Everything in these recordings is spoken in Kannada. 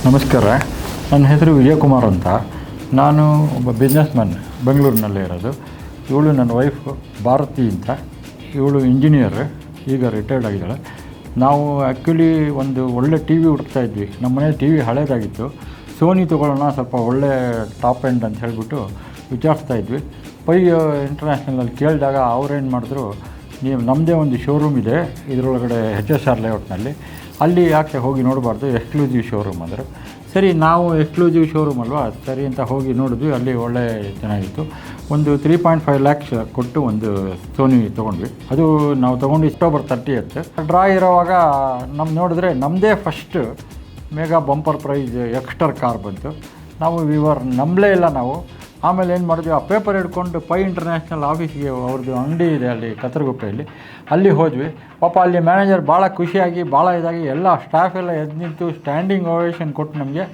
ನಮಸ್ಕಾರ, ನನ್ನ ಹೆಸರು ವಿಜಯಕುಮಾರ್ ಅಂತ. ನಾನು ಒಬ್ಬ ಬಿಸ್ನೆಸ್ಮನ್, ಬೆಂಗಳೂರಿನಲ್ಲೇ ಇರೋದು. ಇವಳು ನನ್ನ ವೈಫ್ ಭಾರತಿ ಅಂತ. ಇವಳು ಇಂಜಿನಿಯರ್, ಈಗ ರಿಟೈರ್ಡ್ ಆಗಿದ್ದಾಳೆ. ನಾವು ಆ್ಯಕ್ಚುಲಿ ಒಂದು ಒಳ್ಳೆ ಟಿ ವಿ ಹುಡುಕ್ತಾ ಇದ್ವಿ. ನಮ್ಮ ಮನೆ ಟಿ ವಿ ಹಳೇದಾಗಿತ್ತು. ಸೋನಿ ತೊಗೊಳ್ಳೋಣ, ಸ್ವಲ್ಪ ಒಳ್ಳೆ ಟಾಪ್ ಎಂಡ್ ಅಂತ ಹೇಳಿಬಿಟ್ಟು ವಿಚಾರಿಸ್ತಾ ಇದ್ವಿ. ಪೈ ಇಂಟರ್ನ್ಯಾಷನಲಲ್ಲಿ ಕೇಳಿದಾಗ ಅವ್ರೇನು ಮಾಡಿದ್ರು, ನೀವು ನಮ್ಮದೇ ಒಂದು ಶೋರೂಮ್ ಇದೆ ಇದರೊಳಗಡೆ HSR ಲೇಔಟ್ನಲ್ಲಿ, ಅಲ್ಲಿ ಯಾಕೆ ಹೋಗಿ ನೋಡಬಾರ್ದು, ಎಕ್ಸ್ಕ್ಲೂಸಿವ್ ಶೋರೂಮ್ ಅಂದರು. ಸರಿ, ನಾವು ಎಕ್ಸ್ಕ್ಲೂಸಿವ್ ಶೋರೂಮ್ ಅಲ್ವಾ, ಸರಿ ಅಂತ ಹೋಗಿ ನೋಡಿದ್ವಿ. ಅಲ್ಲಿ ಒಳ್ಳೆ ಚೆನ್ನಾಗಿತ್ತು. ಒಂದು 3.5 lakhs ಕೊಟ್ಟು ಒಂದು ಸೋನಿ ತೊಗೊಂಡ್ವಿ. ಅದು ನಾವು ತೊಗೊಂಡು October 30th ಡ್ರಾ ಇರೋವಾಗ ನೋಡಿದ್ರೆ ನಮ್ಮದೇ first mega bumper price Exter car ಬಂತು. ನಾವು ನಂಬಲೇ ಇಲ್ಲ ನಾವು. ಆಮೇಲೆ ಏನು ಮಾಡಿದ್ವಿ, ಆ ಪೇಪರ್ ಹಿಡ್ಕೊಂಡು ಪೈ ಇಂಟರ್ನ್ಯಾಷನಲ್ ಆಫೀಸಿಗೆ, ಅವ್ರದ್ದು ಅಂಗಡಿ ಇದೆ ಅಲ್ಲಿ ಕತ್ತರಗುಪ್ಪೆಯಲ್ಲಿ, ಅಲ್ಲಿ ಹೋದ್ವಿ. ಪಾಪ ಅಲ್ಲಿ ಮ್ಯಾನೇಜರ್ ಭಾಳ ಖುಷಿಯಾಗಿ, ಭಾಳ ಇದಾಗಿ, ಎಲ್ಲ ಸ್ಟಾಫ್ ಎಲ್ಲ ಎದ್ದು ನಿಂತು ಸ್ಟ್ಯಾಂಡಿಂಗ್ ಓವೇಷನ್ ಕೊಟ್ಟು ನಮಗೆ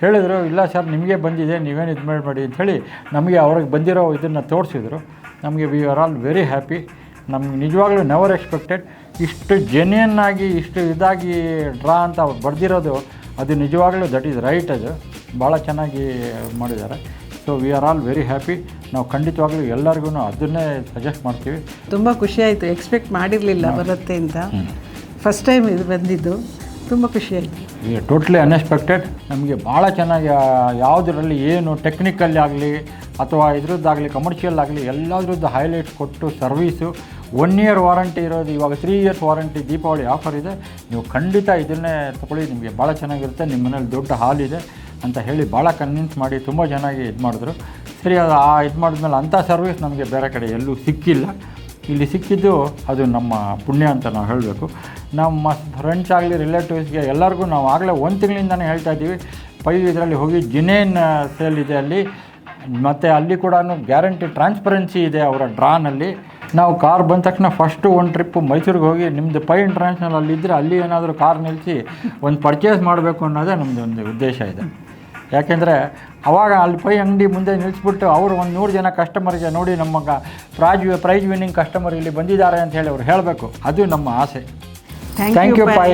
ಹೇಳಿದರು, ಇಲ್ಲ ಸರ್ ನಿಮಗೆ ಬಂದಿದೆ, ನೀವೇನು ಇದು ಮಾಡಬೇಡಿ ಅಂಥೇಳಿ ನಮಗೆ ಅವ್ರಿಗೆ ಬಂದಿರೋ ಇದನ್ನು ತೋರಿಸಿದ್ರು. ನಮಗೆ we are all very happy. ನಮ್ಗೆ ನಿಜವಾಗ್ಲೂ ನೆವರ್ ಎಕ್ಸ್ಪೆಕ್ಟೆಡ್ ಇಷ್ಟು ಜೆನ್ಯನ್ನಾಗಿ, ಇಷ್ಟು ಇದಾಗಿ ಡ್ರಾ ಅಂತ ಅವ್ರು ಬರೆದಿರೋದು, ಅದು ನಿಜವಾಗ್ಲೂ ದಟ್ ಈಸ್ ರೈಟ್. ಅದು ಭಾಳ ಚೆನ್ನಾಗಿ ಮಾಡಿದ್ದಾರೆ. So we are all very happy. ನಾವು ಖಂಡಿತವಾಗ್ಲೂ ಎಲ್ಲರಿಗೂ ಅದನ್ನೇ ಸಜೆಸ್ಟ್ ಮಾಡ್ತೀವಿ. ತುಂಬ ಖುಷಿಯಾಯಿತು, ಎಕ್ಸ್ಪೆಕ್ಟ್ ಮಾಡಿರಲಿಲ್ಲ ಬರುತ್ತೆ ಅಂತ. ಫಸ್ಟ್ ಟೈಮ್ ಇದು ಬಂದಿದ್ದು, ತುಂಬ ಖುಷಿಯಾಯಿತು. Totally unexpected. ನಮಗೆ ಭಾಳ ಚೆನ್ನಾಗಿ ಯಾವುದರಲ್ಲಿ ಏನು ಟೆಕ್ನಿಕಲ್ಲಿ ಆಗಲಿ ಅಥವಾ ಇದ್ರದ್ದಾಗಲಿ, ಕಮರ್ಷಿಯಲ್ ಆಗಲಿ, ಎಲ್ಲದ್ರದ್ದು ಹೈಲೈಟ್ಸ್ ಕೊಟ್ಟು ಸರ್ವೀಸು. 1 year ವಾರಂಟಿ ಇರೋದು, ಇವಾಗ 3 years ವಾರಂಟಿ ದೀಪಾವಳಿ ಆಫರ್ ಇದೆ. ನೀವು ಖಂಡಿತ ಇದನ್ನೇ ತೊಗೊಳ್ಳಿ, ನಿಮಗೆ ಭಾಳ ಚೆನ್ನಾಗಿರುತ್ತೆ. ನಿಮ್ಮ ಮನೇಲಿ ದೊಡ್ಡ ಹಾಲ್ ಇದೆ ಅಂತ ಹೇಳಿ ಭಾಳ ಕನ್ವಿನ್ಸ್ ಮಾಡಿ ತುಂಬ ಚೆನ್ನಾಗಿ ಇದು ಮಾಡಿದ್ರು. ಸರಿ, ಅದು ಇದು ಮಾಡಿದ್ಮೇಲೆ ಅಂಥ ಸರ್ವಿಸ್ ನಮಗೆ ಬೇರೆ ಕಡೆ ಎಲ್ಲೂ ಸಿಕ್ಕಿಲ್ಲ. ಇಲ್ಲಿ ಸಿಕ್ಕಿದ್ದು ಅದು ನಮ್ಮ ಪುಣ್ಯ ಅಂತ ನಾವು ಹೇಳಬೇಕು. ನಮ್ಮ ಫ್ರೆಂಡ್ಸ್ ಆಗಲಿ, ರಿಲೇಟಿವ್ಸ್ಗೆ ಎಲ್ಲರಿಗೂ ನಾವು ಆಗಲೇ 1 ತಿಂಗಳಿಂದನೇ ಹೇಳ್ತಾ ಇದ್ದೀವಿ, ಪೈ ಇದರಲ್ಲಿ ಹೋಗಿ ಜಿನೇನ್ ಸೇಲ್ ಇದೆ ಅಲ್ಲಿ, ಮತ್ತು ಅಲ್ಲಿ ಕೂಡ ಗ್ಯಾರಂಟಿ ಟ್ರಾನ್ಸ್ಪರೆನ್ಸಿ ಇದೆ ಅವರ ಡ್ರಾನಲ್ಲಿ. ನಾವು ಕಾರ್ ಬಂದ ತಕ್ಷಣ ಫಸ್ಟು ಒಂದು ಟ್ರಿಪ್ಪು ಮೈಸೂರಿಗೆ ಹೋಗಿ, ನಿಮ್ಮದು ಪೈ ಇಂಟರ್ನ್ಯಾಷನಲ್ ಅಲ್ಲಿದ್ದರೆ ಅಲ್ಲಿ ಏನಾದರೂ ಕಾರ್ ನಿಲ್ಲಿಸಿ ಒಂದು ಪರ್ಚೇಸ್ ಮಾಡಬೇಕು ಅನ್ನೋದೇ ನಮ್ಮದು ಒಂದು ಉದ್ದೇಶ ಇದೆ. ಯಾಕೆಂದರೆ ಆವಾಗ ಅಲ್ಲಿ ಪೈ ಅಂಗಡಿ ಮುಂದೆ ನಿಲ್ಲಿಸ್ಬಿಟ್ಟು ಅವರು ಒಂದು 100 ಜನ ಕಸ್ಟಮರ್ಗೆ ನೋಡಿ, ನಮ್ಮ ಪ್ರೈಜ್ ವಿನ್ನಿಂಗ್ ಕಸ್ಟಮರ್ ಇಲ್ಲಿ ಬಂದಿದ್ದಾರೆ ಅಂತ ಹೇಳಿ ಅವ್ರು ಹೇಳಬೇಕು. ಅದು ನಮ್ಮ ಆಸೆ. Thank you pi.